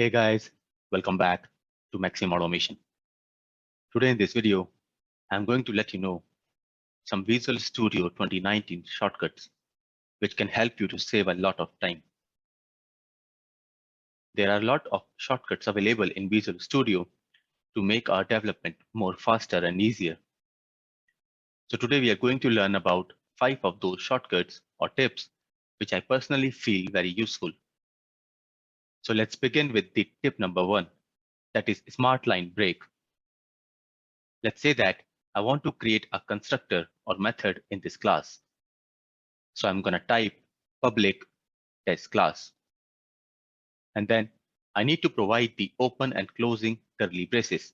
Hey guys, welcome back to Maxim Automation. Today in this video, I'm going to let you know some Visual Studio 2019 shortcuts which can help you to save a lot of time. There are a lot of shortcuts available in Visual Studio to make our development more faster and easier. So today we are going to learn about 5 of those shortcuts or tips which I personally feel very useful. So let's begin with the tip number 1, that is Smart Line Break. Let's say that I want to create a constructor or method in this class. So I'm going to type public test class. And then I need to provide the open and closing curly braces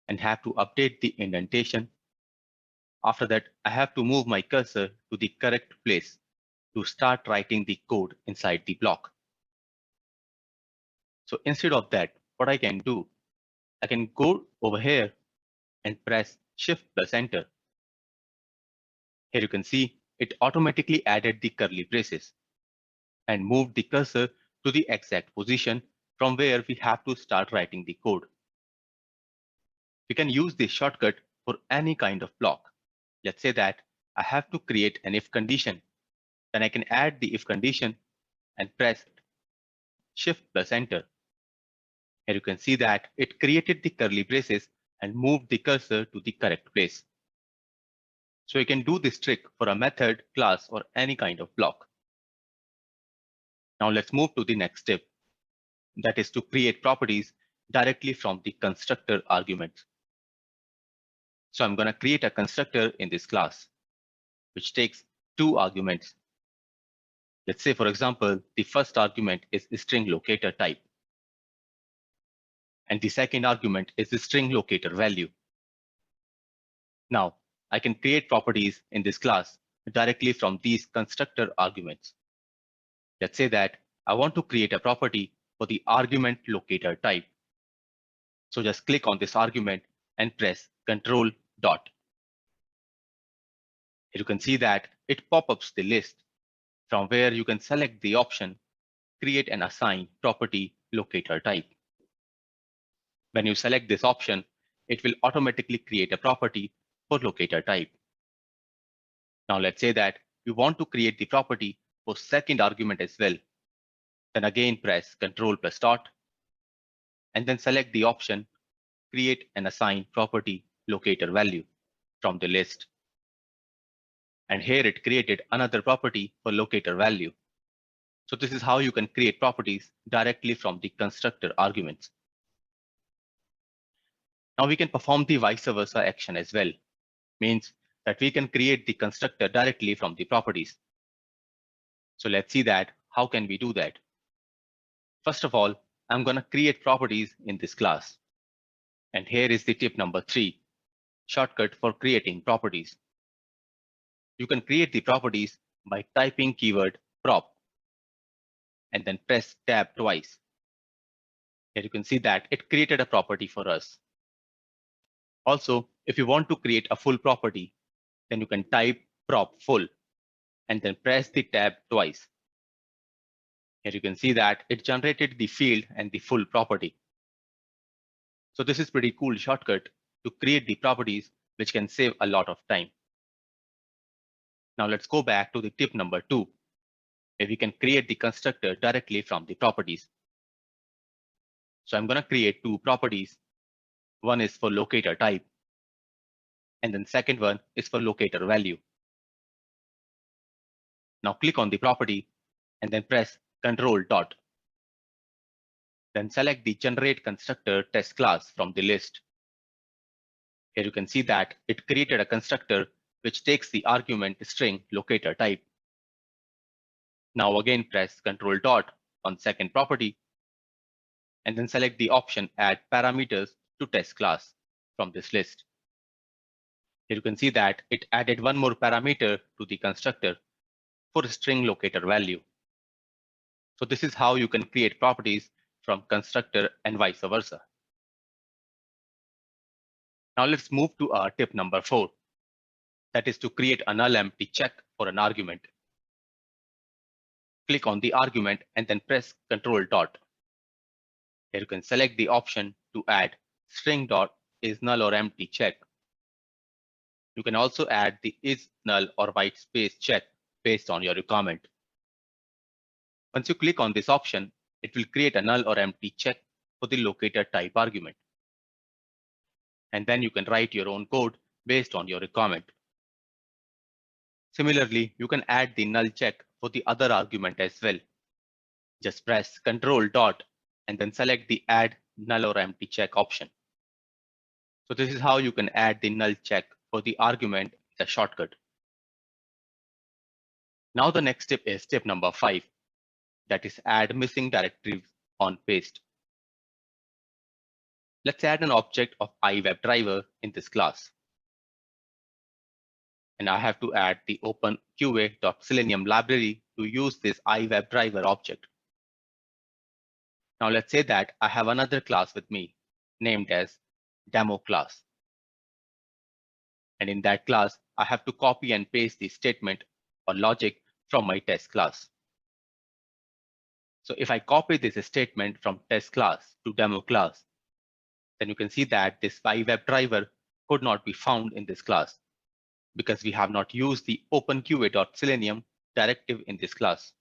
and have to update the indentation. After that, I have to move my cursor to the correct place to start writing the code inside the block. So instead of that, what I can do, I can go over here and press Shift plus Enter. Here you can see it automatically added the curly braces and moved the cursor to the exact position from where we have to start writing the code. We can use this shortcut for any kind of block. Let's say that I have to create an if condition. Then I can add the if condition and press Shift plus Enter. Here you can see that it created the curly braces and moved the cursor to the correct place. So you can do this trick for a method, class, or any kind of block. Now let's move to the next step. That is to create properties directly from the constructor arguments. So I'm going to create a constructor in this class, which takes 2 arguments. Let's say, for example, the first argument is string locator type. And the second argument is the string locator value. Now, I can create properties in this class directly from these constructor arguments. Let's say that I want to create a property for the argument locator type. So just click on this argument and press Control dot. Here you can see that it pop-ups the list from where you can select the option Create and Assign Property Locator Type. When you select this option, it will automatically create a property for locator type. Now let's say that you want to create the property for second argument as well. Then again press Control plus dot and then select the option Create and Assign Property Locator Value from the list. And here it created another property for locator value. So this is how you can create properties directly from the constructor arguments. Now we can perform the vice versa action as well. Means that we can create the constructor directly from the properties. So let's see that. How can we do that? First of all, I'm going to create properties in this class. And here is the tip number 3, shortcut for creating properties. You can create the properties by typing keyword prop and then press tab twice. Here you can see that it created a property for us. Also, if you want to create a full property, then you can type prop full and then press the tab twice. Here you can see that it generated the field and the full property. So this is pretty cool shortcut to create the properties which can save a lot of time. Now let's go back to the tip number 2, where we can create the constructor directly from the properties. So I'm going to create 2 properties. One is for locator type, and then second one is for locator value. Now click on the property and then press Control dot. Then select the Generate Constructor Test class from the list. Here you can see that it created a constructor which takes the argument string locator type. Now again press Control dot on second property and then select the option Add Parameters to Test class from this list. Here you can see that it added one more parameter to the constructor for string locator value. So this is how you can create properties from constructor and vice versa. Now let's move to our tip number 4. That is to create a null empty check for an argument. Click on the argument and then press Control dot. Here you can select the option to add string dot is null or empty check. You can also add the is null or white space check based on your requirement. Once you click on this option, it will create a null or empty check for the locator type argument. And then you can write your own code based on your requirement. Similarly, you can add the null check for the other argument as well. Just press Control dot and then select the add null or empty check option. So this is how you can add the null check for the argument in the shortcut. Now the next step is step number 5, that is add missing directives on paste. Let's add an object of iWebDriver in this class. And I have to add the openqa.selenium library to use this iWebDriver object. Now let's say that I have another class with me named as demo class. And in that class, I have to copy and paste the statement or logic from my test class. So if I copy this statement from test class to demo class, then you can see that this iWebDriver could not be found in this class because we have not used the openqa.selenium directive in this class.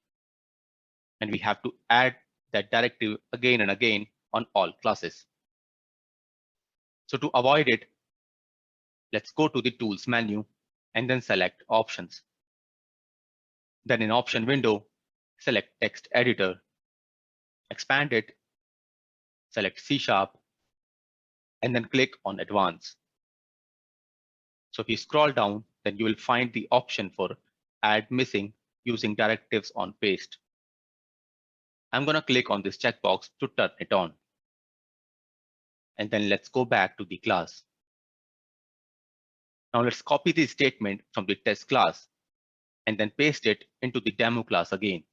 And we have to add that directive again and again on all classes. So to avoid it, let's go to the tools menu and then select options. Then in option window, select text editor, expand it, select C#, and then click on advanced. So if you scroll down, then you will find the option for add missing using directives on paste. I'm going to click on this checkbox to turn it on. And then let's go back to the class. Now let's copy the statement from the test class and then paste it into the demo class again.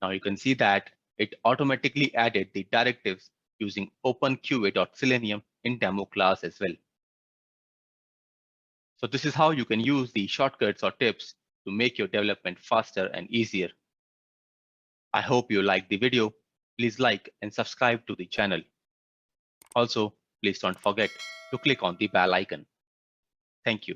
Now you can see that it automatically added the directives using openqa.selenium in demo class as well. So this is how you can use the shortcuts or tips to make your development faster and easier. I hope you liked the video. Please like and subscribe to the channel. Also, please don't forget to click on the bell icon. Thank you.